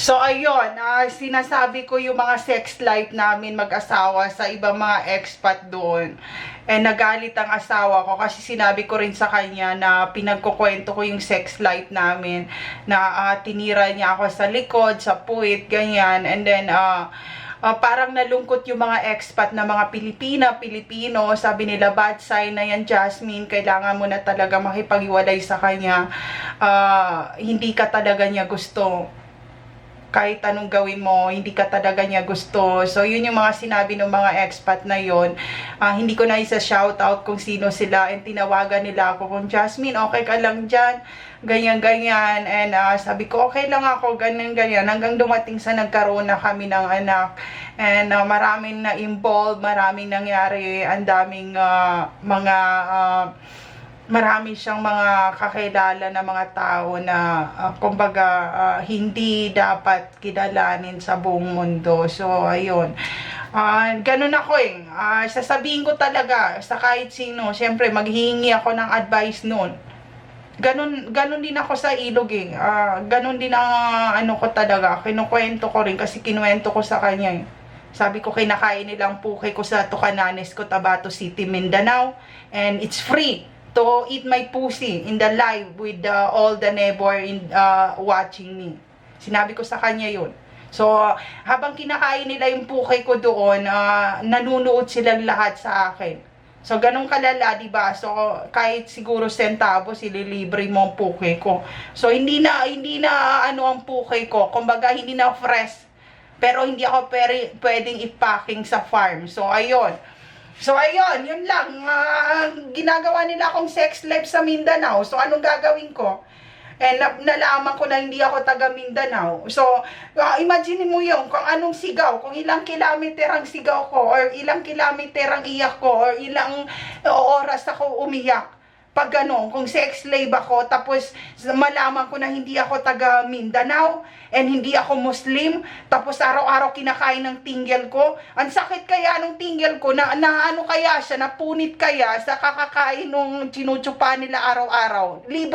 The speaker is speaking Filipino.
So ayun, sinasabi ko yung mga sex life namin mag-asawa sa ibang mga expat doon. Nagalit ang asawa ko kasi sinabi ko rin sa kanya na pinagkukwento ko yung sex life namin, na tinira niya ako sa likod, sa puwit, ganyan. And then parang nalungkot yung mga expat na mga Pilipino. Sabi nila, bad sign na yan, Jasmine, kailangan mo na talaga makipaghiwalay sa kanya. Hindi ka talaga niya gusto. Kahit anong gawin mo, hindi ka talaga niya gusto. So, yun yung mga sinabi ng mga expat na yun. Hindi ko na isa-shoutout kung sino sila. And tinawagan nila ako kung, Jasmine, okay ka lang dyan? Ganyan. And sabi ko, okay lang ako, ganyan. Hanggang dumating sa nagkaroon na kami ng anak. And maraming na-involve, maraming nangyari. Ang daming marami siyang mga kakilala na mga tao na kumbaga hindi dapat kilalanin sa buong mundo. So ayun, ganun ako sasabihin ko talaga sa kahit sino. Siyempre maghihingi ako ng advice nun. Ganun din ako sa ilog ganun din ang ano ko talaga, kinukwento ko rin kasi kinuwento ko sa kanya Sabi ko, kinakain nilang puke ko sa Tucananes, Cotabato City, Mindanao, and it's free to eat my pussy in the live with all the neighbor watching me. Sinabi ko sa kanya yun. So, habang kinakain nila yung puke ko doon, nanunood silang lahat sa akin. So, ganun kalala, diba? So, kahit siguro centavos, ililibre mo ang puke ko. So, hindi na ano ang puke ko. Kumbaga, hindi na fresh. Pero hindi ako pwedeng i-packing sa farm. So, ayun. Yun lang. Ginagawa nila akong sex life sa Mindanao. So, anong gagawin ko? Nalaman ko na hindi ako taga Mindanao. So, imagine mo yun, kung anong sigaw, kung ilang kilometer ang sigaw ko, or ilang kilometer ang iyak ko, or ilang oras ako umiyak. Pag gano'n, kung sex slave ako, tapos malaman ko na hindi ako taga Mindanao, and hindi ako Muslim, tapos araw-araw kinakain ng tinggel ko, ang sakit kaya nung tinggel ko, na ano kaya siya, napunit kaya sa kakakain nung tinutsupa nila araw-araw.